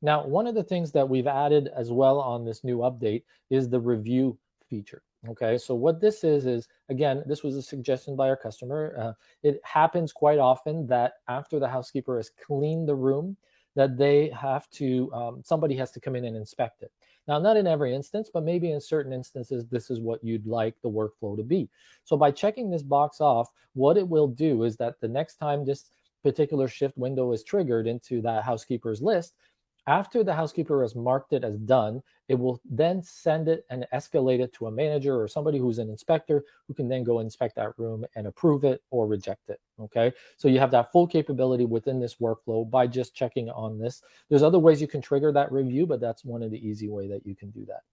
Now, one of the things that we've added as well on this new update is the review feature. Okay, so what this is again, this was a suggestion by our customer. It happens quite often that after the housekeeper has cleaned the room, that they have to, somebody has to come in and inspect it. Now, not in every instance, but maybe in certain instances, this is what you'd like the workflow to be. So by checking this box off, what it will do is that the next time this particular shift window is triggered into that housekeeper's list, after the housekeeper has marked it as done, it will then send it and escalate it to a manager or somebody who's an inspector who can then go inspect that room and approve it or reject it. Okay, so you have that full capability within this workflow by just checking on this. There's other ways you can trigger that review, but that's one of the easy way that you can do that.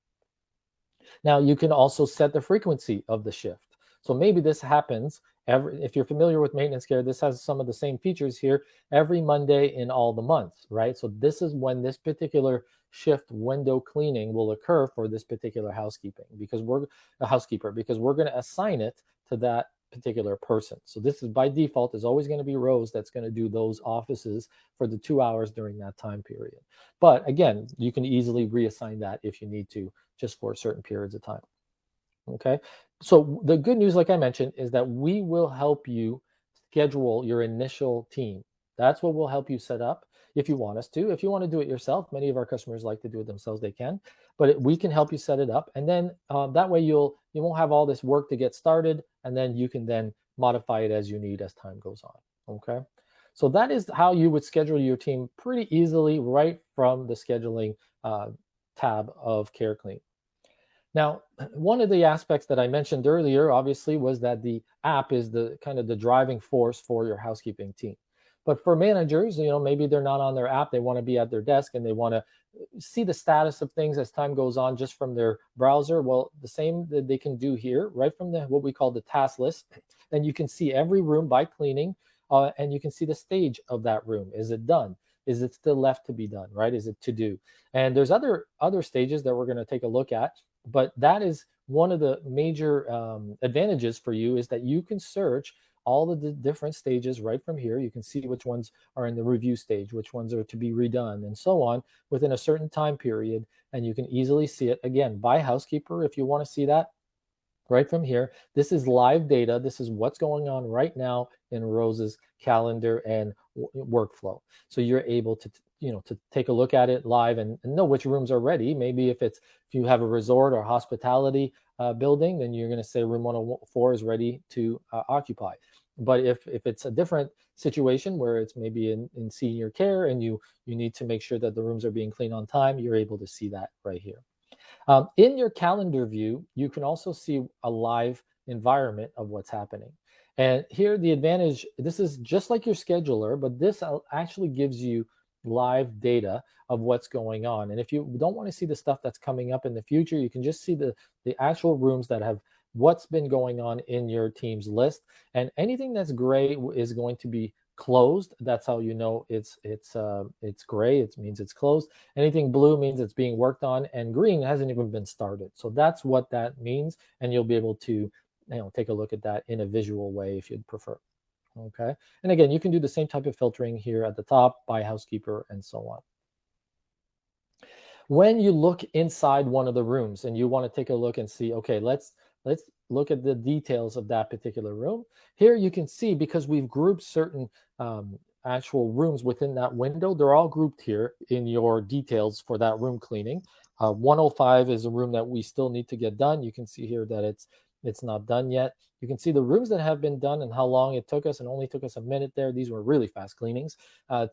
Now, you can also set the frequency of the shift. So maybe this happens if you're familiar with maintenance care, this has some of the same features here, every Monday in all the months, right? So this is when this particular shift window cleaning will occur for this particular housekeeper, because we're going to assign it to that particular person. So this is by default is always going to be Rose that's going to do those offices for the 2 hours during that time period. But again, you can easily reassign that if you need to, just for certain periods of time. Okay, so the good news, like I mentioned, is that we will help you schedule your initial team. That's what we'll help you set up if you want us to. If you want to do it yourself, many of our customers like to do it themselves, they can, but we can help you set it up. And then that way you won't have all this work to get started, and then you can then modify it as you need as time goes on. Okay, so that is how you would schedule your team pretty easily right from the scheduling tab of CareClean. Now, one of the aspects that I mentioned earlier, obviously, was that the app is the kind of the driving force for your housekeeping team. But for managers, maybe they're not on their app, they want to be at their desk and they want to see the status of things as time goes on just from their browser. Well, the same that they can do here, right from what we call the task list. Then you can see every room by cleaning, and you can see the stage of that room. Is it done? Is it still left to be done, right? Is it to do? And there's other stages that we're going to take a look at. But that is one of the major advantages for you, is that you can search all of the different stages right from here. You can see which ones are in the review stage, which ones are to be redone, and so on within a certain time period. And you can easily see it, again, by housekeeper if you want to see that right from here. This is live data. This is what's going on right now in Rose's calendar and workflow. So you're able to to take a look at it live and know which rooms are ready. Maybe if you have a resort or hospitality building, then you're going to say room 104 is ready to occupy. But if it's a different situation where it's maybe in senior care and you need to make sure that the rooms are being cleaned on time, you're able to see that right here. In your calendar view, you can also see a live environment of what's happening. And here the advantage, this is just like your scheduler, but this actually gives you live data of what's going on. And if you don't want to see the stuff that's coming up in the future, you can just see the actual rooms that have what's been going on in your team's list. And anything that's gray is going to be closed. That's how you know it's gray. It means it's closed. Anything blue means it's being worked on, and green hasn't even been started. So that's what that means, and you'll be able to take a look at that in a visual way if you'd prefer. Okay, and again, you can do the same type of filtering here at the top by housekeeper and so on. When you look inside one of the rooms and you want to take a look and see, okay, let's look at the details of that particular room. Here you can see, because we've grouped certain actual rooms within that window, they're all grouped here in your details for that room cleaning. 105 is a room that we still need to get done. You can see here that it's not done yet. You can see the rooms that have been done and how long it took us, and only took us a minute there. These were really fast cleanings,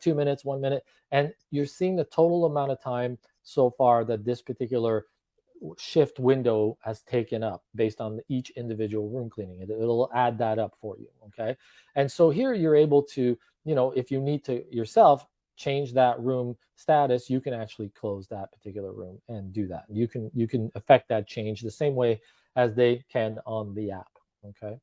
2 minutes, 1 minute. And you're seeing the total amount of time so far that this particular shift window has taken up based on each individual room cleaning. It'll add that up for you, okay? And so here you're able to, if you need to yourself change that room status, you can actually close that particular room and do that. You can affect that change the same way as they can on the app, okay?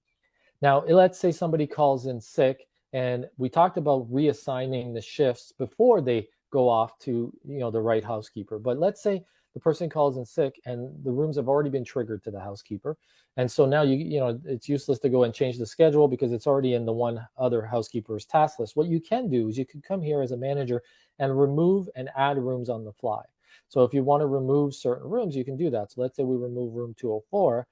Now, let's say somebody calls in sick, and we talked about reassigning the shifts before they go off to the right housekeeper. But let's say the person calls in sick and the rooms have already been triggered to the housekeeper. And so now it's useless to go and change the schedule because it's already in the one other housekeeper's task list. What you can do is you can come here as a manager and remove and add rooms on the fly. So if you want to remove certain rooms, you can do that. So let's say we remove room 204,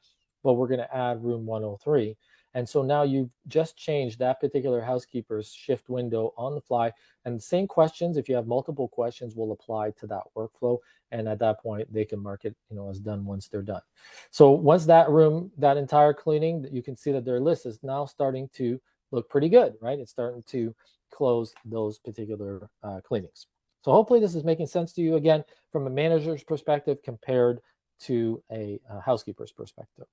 but we're going to add room 103. And so now you've just changed that particular housekeeper's shift window on the fly. And the same questions, if you have multiple questions, will apply to that workflow. And at that point, they can mark it, as done once they're done. So once that room, that entire cleaning, you can see that their list is now starting to look pretty good, right? It's starting to close those particular cleanings. So hopefully this is making sense to you, again, from a manager's perspective compared to a housekeeper's perspective.